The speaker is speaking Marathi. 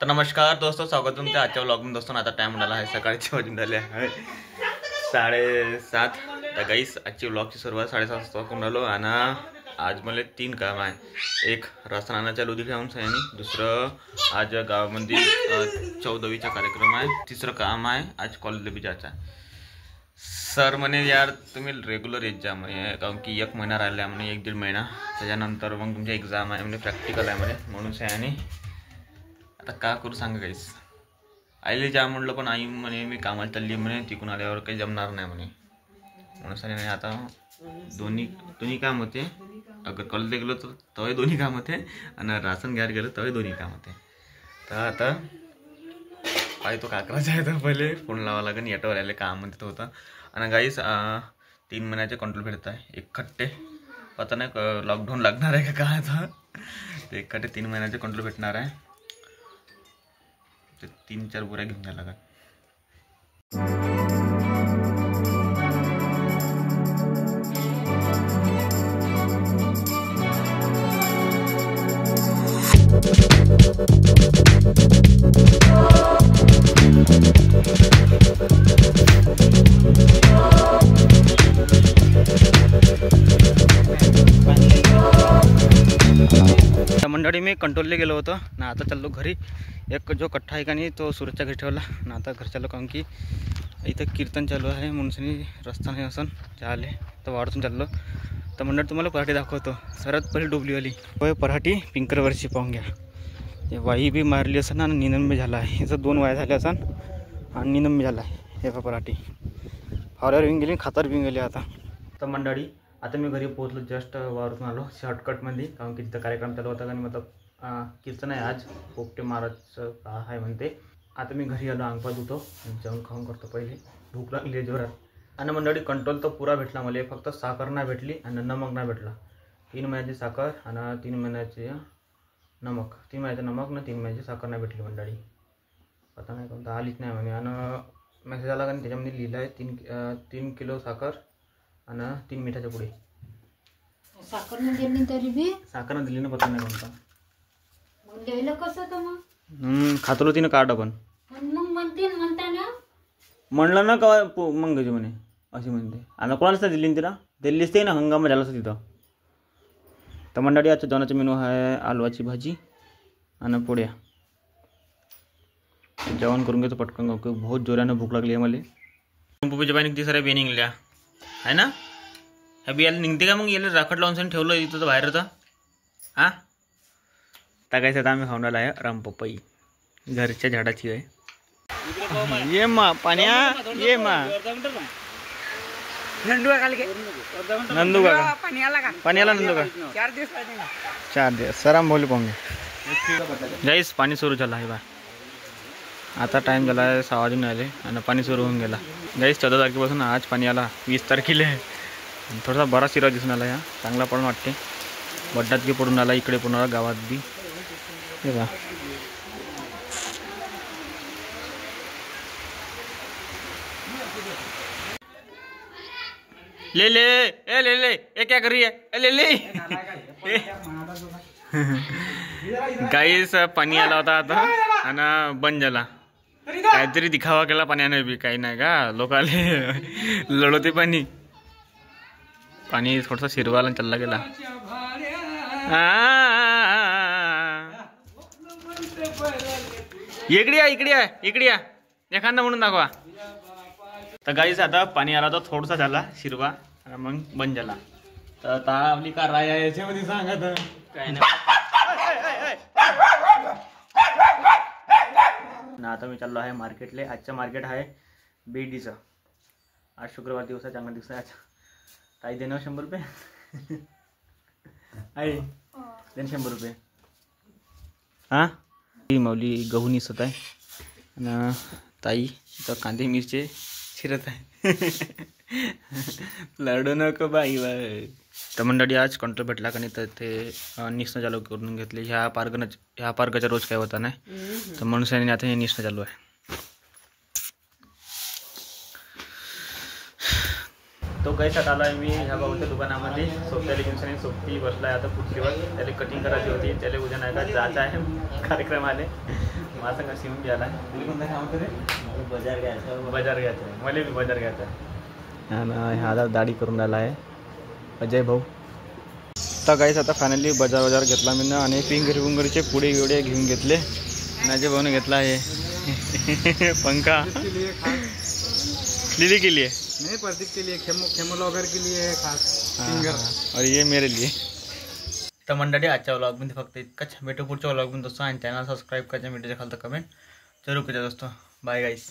तर नमस्कार दोस्तों, स्वागत आहे तुमच्या आजच्या व्लॉग मध्ये। दोस्तों आता टाइम झाला आहे, सकाळचे वाजून झाले आहे 7:30। तर गाईस आजची व्लॉगची सुरुवात 7:30 वाजता करून आलो आणि आज मला 3 काम आहे। एक रासनानाच्या लोधी घेऊन सैनी, दुसरं आज गावामध्ये 14वीचा कार्यक्रम आहे, तिसरं काम आहे आज कॉलेजला बी जायचं आहे। सर म्हणे यार तुम्ही रेग्युलर येत जा म्हणे, कारण की 1 महिना राहिला म्हणे, 1-1.5 महिना त्याच्यानंतर मग तुमची एक्झाम आहे म्हणजे प्रॅक्टिकल आहे म्हणे। म्हणून सैनी आता का करू सांगा गाईस, आईले जा म्हणलं पण आई म्हणे मी कामाला चालली म्हणे, तिकून आल्यावर काही जमणार नाही म्हणे। म्हणून सर नाही आता दोन्ही काम होते, अगर कॉलेजला गेलो तर तवे दोन्ही काम होते आणि राशन घ्यायला गेलो तवे दोन्ही काम होते। तर आता पाय तो काकराचा आहे, तर पहिले फोन लावा लागेल येटवर आले काम म्हणते तो होता। आणि गाईस 3 महिन्याचे कंट्रोल भेटत आहे एक खट्टे, पता नाही लॉकडाऊन लागणार आहे का काय आता, ते एक खट्टे 3 महिन्याचे कंट्रोल भेटणार आहे। ते 3-4 बुऱ्या घेऊन जायला लागेल। मंडळी मी कंट्रोलला गेलो होतो ना, आता चाललो घरी। एक जो कट्टा आहे का नाही तो सूरजच्या घरी ठेवला ना, आता घर चाललो कारण की इथं कीर्तन चालू आहे म्हणून रस्ता नाही असन चाले तर वाढतून चाललो। तर मंडळ तुम्हाला पराठी दाखवतो, सर्वात पहिली डोबलीवाली होय पराठी पिंकरवरची, पाहून घ्या। हे वाई बी मारली असन आणि निंदन बी झाला आहे, याचं 2 वाया झाले असन आणि निंदन बी झाला आहे। हे पराठी फावऱ्यावर येऊन गेली, खातर बी गेली आता। तर मंडळी आता मी घरी पोहोचलो, जस्ट वावरून आलो शॉर्टकटमध्ये, कारण की तिथं कार्यक्रम चालू होता आणि मतलब कीर्तन आहे आज, पोपटे महाराजचं का आहे म्हणते। आता मी घरी आलो, अंगपा धुतो, जेवण खाऊन करतो, पहिले भूक लागली जोरात। आणि मंडळी कंट्रोल तर पुरा भेटला मला, फक्त साखर नाही भेटली आणि नमक नाही भेटला। 3 महिन्याची साखर आणि 3 महिन्याचे नमक, 3 महिन्याचं नमक ना 3 महिन्याची साखर नाही भेटली मंडळी, पता नाही कोणतं आलीच नाही म्हणे। आणि मेसेज आला कारण त्याच्यामध्ये लिहिलं आहे 3 किलो साखर आणि 3 मिठाच्या पुढे। साखर न दिली तरी बी साखर दिली ना, पता नाही कोणता मग द्यायला कसं तर मग खातलो तिनं कार्ड पण मग म्हणता ना, म्हणलं ना का मग गजी म्हणे अशी म्हणते। आणि कोणालाच नाही दिली तिला, दिल्लीच ते ना हंगाम झाला असं तिथं। तर मंडळी आजच्या जेवणाचा मेनू आहे आलूची भाजी आणि पोळ्या। जेवण करून घेतो पटकन, बहुत जोरानं भूक लागली आहे मला। पुपीच्या बाई निघते साऱ्या बे निघल्या आहे ना, ह्या बियाला निघते का मग, याला राखट लावून सण ठेवलं इथं तर बाहेर होतं। हां टाकायचं आता आम्ही खाऊन आहे रामपपई, घरच्या झाडाची आहे। ये मा पाण्या ये मा नंदू का पाण्याला नंदू का 4 दिवस सराम बोलू पाहून गाईस। पाणी सुरू झालं आहे बा, आता टाइम झाला आहे 6 वाजून आले आणि पाणी सुरू होऊन गेला गाईस। 14 तारखेपासून आज पाणी आला, 20 तारखेला आहे। थोडासा बरा शिरा दिसून आला, या चांगला पडून वाटते, बड्डात बी पडून आला, इकडे पडून आला, गावात बी हे बा। ले ले ए ले ले ए क्या कर रही है, ले ले गाईस पाणी आला होता आता आणि बंद झाला, काहीतरी दिखावा केला पाण्याने बी, काही नाही का लोकाले लढवते पाणी। पाणी थोडासा शिरवाला चालला गेला। इकडे या एखादा म्हणून दाखवा। तर गाईस आता पाणी आला तर थोडासा झाला शिरवा आणि मग बंद झाला। तर आता आपली कार राय आहे याच्यामध्ये सांगा तर काय नाही ना। आता मी चाललो आहे मार्केटला, आजचं मार्केट आहे बेडीचं। आज शुक्रवार दिवस आहे, चांगला दिवस आहे आज। ताई देणार 100 रुपये आहे, देण 100 रुपये। हां ही माऊली गहू निसत आहे आणि ताई तर कांदे मिरचे शिरत आहे। लढू नको बाई बाई। तर मंडळी आज कंट्रोल भेटला का नाही, तर ते निसणं चालू करून घेतले। ह्या पार्कचा रोज काय होता नाही, तर म्हणून आता हे निसणं चालू आहे। तो कैसात आला मी ह्या बाबूच्या दुकानामध्ये सोबत्याला घेऊन सोबती बसलाय आता पुढची वर त्याला कटिंग करायची होती, त्याला उद्या नाही का जायचं आहे कार्यक्रम आले माझं का शिवून घ्यायला आहे. तुला कोणतं काम होतं रे? बाजार घ्यायचं आहे. मला बी बाजार घ्यायचा आहे. आणि हा आता दाढी करून राहिला आहे अजय भाऊ. आता गाईस आता फायनली बाजार घेतला मी ना आणि पिंगरीचे पुढे एवढे घेऊन घेतले. अजय भाऊने घेतला आहे पंखा लिली के लिए नहीं, प्रदीप के लिए, खेमोलॉगर के लिए खास फिंगर. और ये मेरे लिए. तर मंडळी आजच्या व्लॉगमध्ये फक्त इतकंच. भेटू पुढच्या व्लॉगमध्ये दोस्तों. आणि चॅनल सबस्क्राईब करायचं, व्हिडिओच्या खालतं कमेंट जरूर करा दोस्तों. बाय गाईस.